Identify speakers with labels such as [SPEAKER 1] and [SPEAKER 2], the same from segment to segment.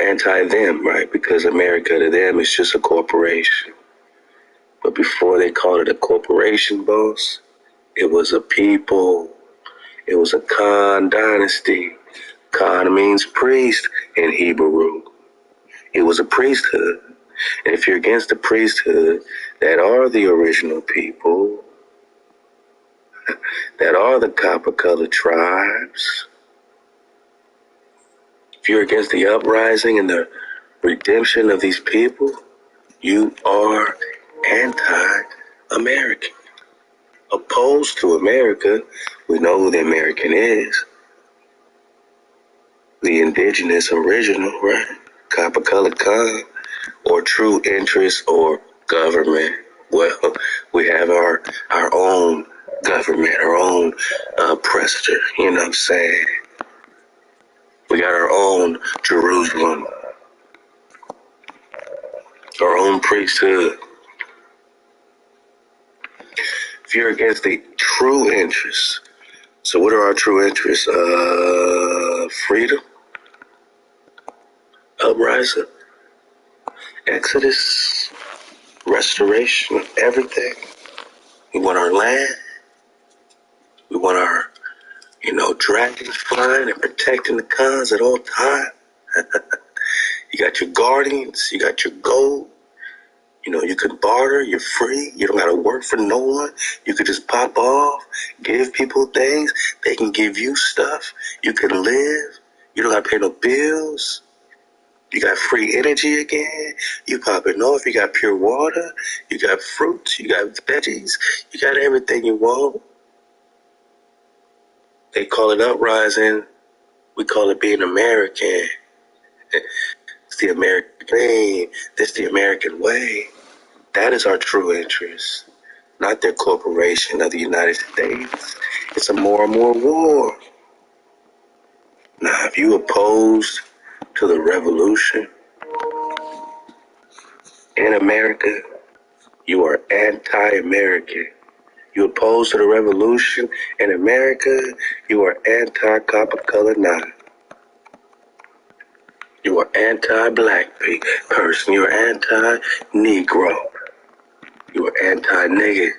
[SPEAKER 1] anti-them, right? Because America to them is just a corporation. But before they called it a corporation, boss, it was a people. It was a Khan dynasty. Khan means priest in Hebrew. It was a priesthood. And if you're against the priesthood, that are the original people, that are the copper-colored tribes, if you're against the uprising and the redemption of these people, you are anti-American. Opposed to America, we know who the American is. The indigenous original, right? Copper-colored Khan, or true interest or government. Well, we have our own government, our own oppressor, you know what I'm saying? We got our own Jerusalem, our own priesthood. If you're against the true interests, so what are our true interests? Freedom, uprising, exodus, restoration of everything. We want our land. We want our, dragons flying and protecting the Khans at all times. You got your guardians. You got your gold. You can barter. You're free. You don't got to work for no one. You could just pop off, give people things. They can give you stuff. You can live. You don't got to pay no bills. You got free energy again. You popping off. You got pure water. You got fruits. You got veggies. You got everything you want. They call it uprising. We call it being American. It's the American dream. This the American way. That is our true interest, not their corporation of the United States. It's a more and more war. Now, if you opposed to the revolution in America, you are anti-American. You oppose to the revolution in America, you are anti-copper-colored nine. You are anti-black person. You are anti-Negro. You are anti-nigger.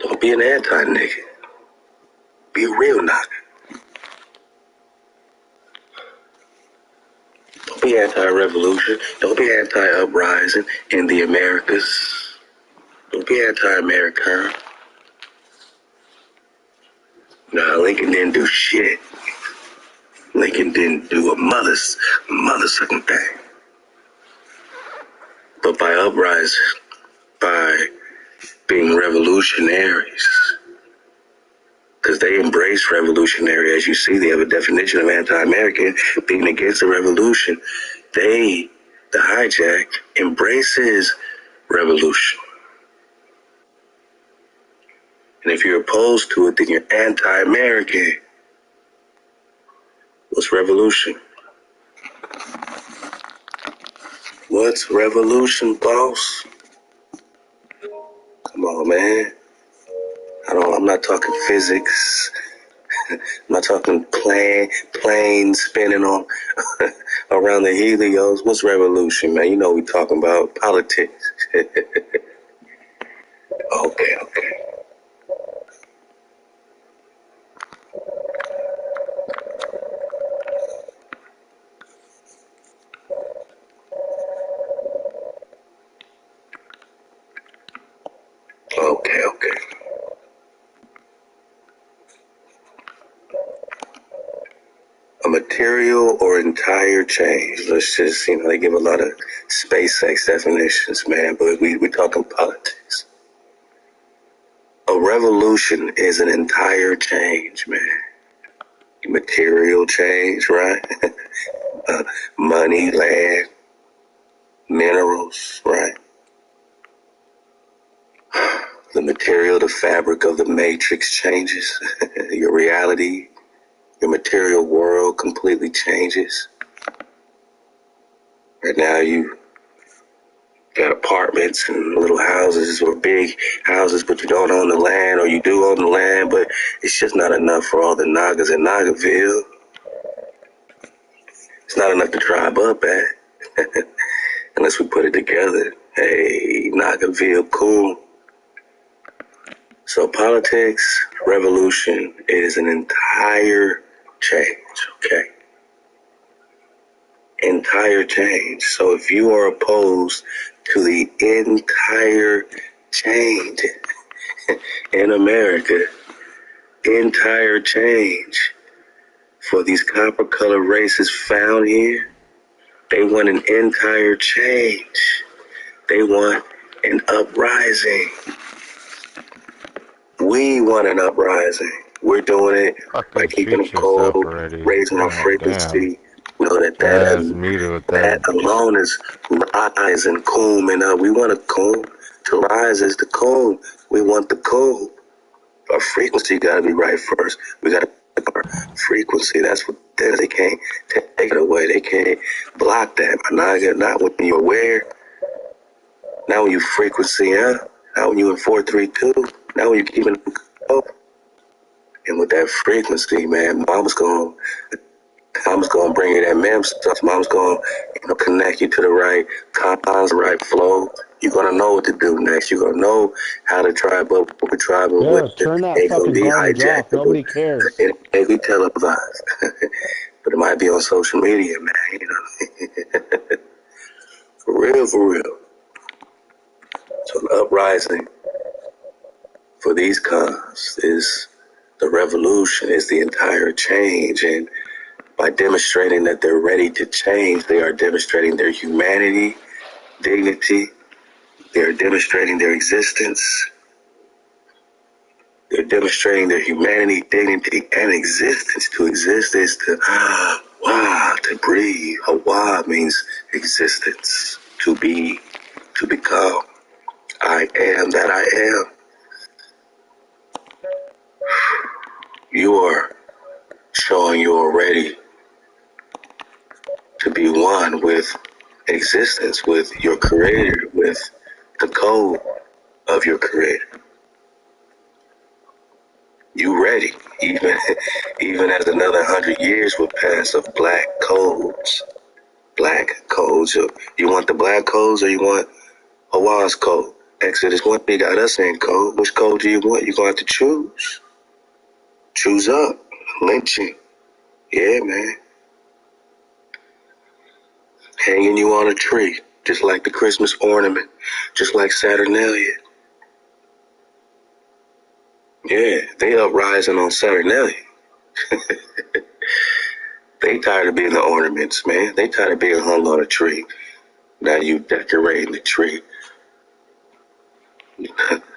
[SPEAKER 1] Don't be an anti-nigger. Be a real nigger. Don't be anti-revolution. Don't be anti-uprising in the Americas. Don't be anti-American. Nah, Lincoln didn't do shit. Lincoln didn't do a mother-sucking thing. But by uprising, by being revolutionaries, because they embrace revolutionary. As you see, they have a definition of anti-American, being against the revolution. The hijack, embraces revolution. And if you're opposed to it, then you're anti-American. What's revolution? What's revolution, boss? Come on, man. I'm not talking physics. I'm not talking planes spinning on around the helios. What's revolution, man? You know we talking about politics. Okay. Okay. A material or entire change. Let's just, they give a lot of SpaceX definitions, man, but we're talking politics. A revolution is an entire change, man. Material change, right? Money, land, minerals, right? The material, the fabric of the matrix changes. Your reality, your material world completely changes. Right now you got apartments and little houses or big houses, but you don't own the land, or you do own the land, but it's just not enough for all the Nagas in Nagaville. It's not enough to tribe up at unless we put it together. Hey, Nagaville, cool. So politics, revolution is an entire change, okay? Entire change. So if you are opposed to the entire change in America, entire change for these copper colored races found here, they want an entire change. They want an uprising. We want an uprising. We're doing it by
[SPEAKER 2] Fucking
[SPEAKER 1] keeping them
[SPEAKER 2] shoot yourself
[SPEAKER 1] cold,
[SPEAKER 2] already.
[SPEAKER 1] raising our
[SPEAKER 2] God damn.
[SPEAKER 1] frequency. We know that
[SPEAKER 2] That ass muted with
[SPEAKER 1] that
[SPEAKER 2] that.
[SPEAKER 1] alone is rise and coom, and we want a coom. To rise is the coom. We want the coom. Our frequency got to be right first. We got to our frequency. That's what they can't take it away. They can't block that. Not when you're aware. Now when you frequency up. Now when you in 432. Now when you keeping up. And with that frequency, man, Mama's gonna bring you that mem stuff. Mom's gonna connect you to the right compounds, the right flow. You're gonna know what to do next. You're gonna know how to tribe up what we're tribing with.
[SPEAKER 3] Yeah, turn
[SPEAKER 1] It
[SPEAKER 3] that
[SPEAKER 1] ain't gonna
[SPEAKER 3] fucking
[SPEAKER 1] be
[SPEAKER 3] garbage off.
[SPEAKER 1] hijackable.
[SPEAKER 3] Nobody cares.
[SPEAKER 1] It ain't be televised. But it might be on social media, man, For real, for real. So the uprising for these cons is the revolution, is the entire change. And by demonstrating that they're ready to change, they are demonstrating their humanity, dignity. They are demonstrating their existence. They're demonstrating their humanity, dignity, and existence. To exist is to, to breathe. Hawa means existence. To be, to become. I am that I am. You are showing you are ready to be one with existence, with your creator, with the code of your creator. You ready, even as another 100 years will pass of black codes. Black codes. You want the black codes or you want Hawa's code? Exodus 1, they got us in code. Which code do you want? You're going to have to choose. Choose up. Lynching. Yeah, man. Hanging you on a tree, just like the Christmas ornament, just like Saturnalia. Yeah, they uprising on Saturnalia. They tired of being the ornaments, man. They tired of being hung on a tree. Now you decorating the tree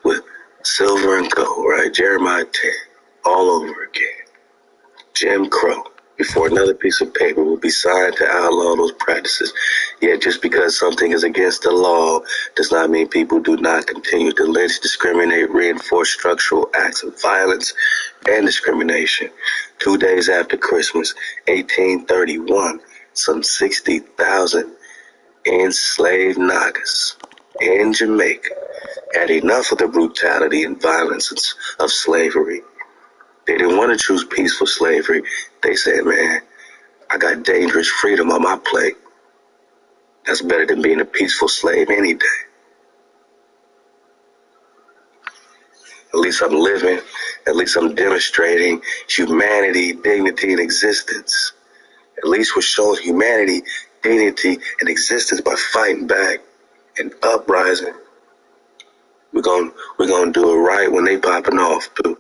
[SPEAKER 1] with silver and gold, right? Jeremiah 10, all over again. Jim Crow. Before another piece of paper will be signed to outlaw those practices. Yet just because something is against the law does not mean people do not continue to lynch, discriminate, reinforce structural acts of violence and discrimination. 2 days after Christmas, 1831, some 60,000 enslaved Nagas in Jamaica had enough of the brutality and violence of slavery. They didn't want to choose peaceful slavery. They said, man, I got dangerous freedom on my plate. That's better than being a peaceful slave any day. At least I'm living. At least I'm demonstrating humanity, dignity, and existence. At least we're showing humanity, dignity, and existence by fighting back and uprising. We're gonna do it right when they popping off too.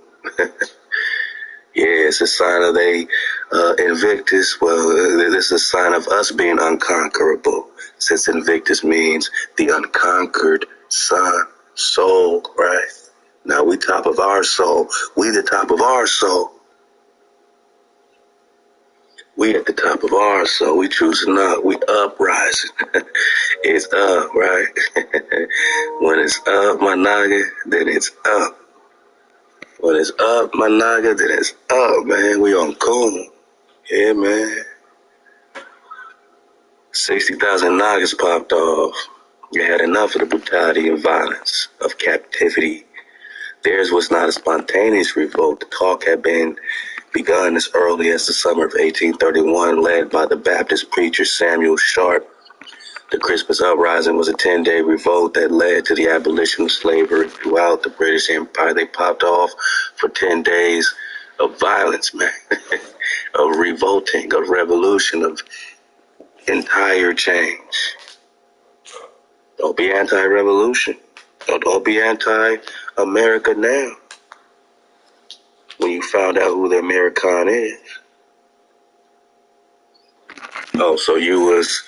[SPEAKER 1] Yeah, it's a sign of they Invictus. Well, this is a sign of us being unconquerable, since Invictus means the unconquered sun, soul, right? Now we top of our soul. We the top of our soul. We at the top of our soul. We choosing up. We uprising. It's up, right? When it's up, my naga, then it's up. When it's up, my naga, then it's up, man. We on cool. Yeah, man. 60,000 Nagas popped off. You had enough of the brutality and violence of captivity. Theirs was not a spontaneous revolt. The talk had been begun as early as the summer of 1831, led by the Baptist preacher Samuel Sharp. The Crispus Uprising was a 10-day revolt that led to the abolition of slavery throughout the British Empire. They popped off for 10 days of violence, man, of revolting, of revolution, of entire change. Don't be anti-revolution. Don't be anti-America now. When you found out who the American is. Oh, so you was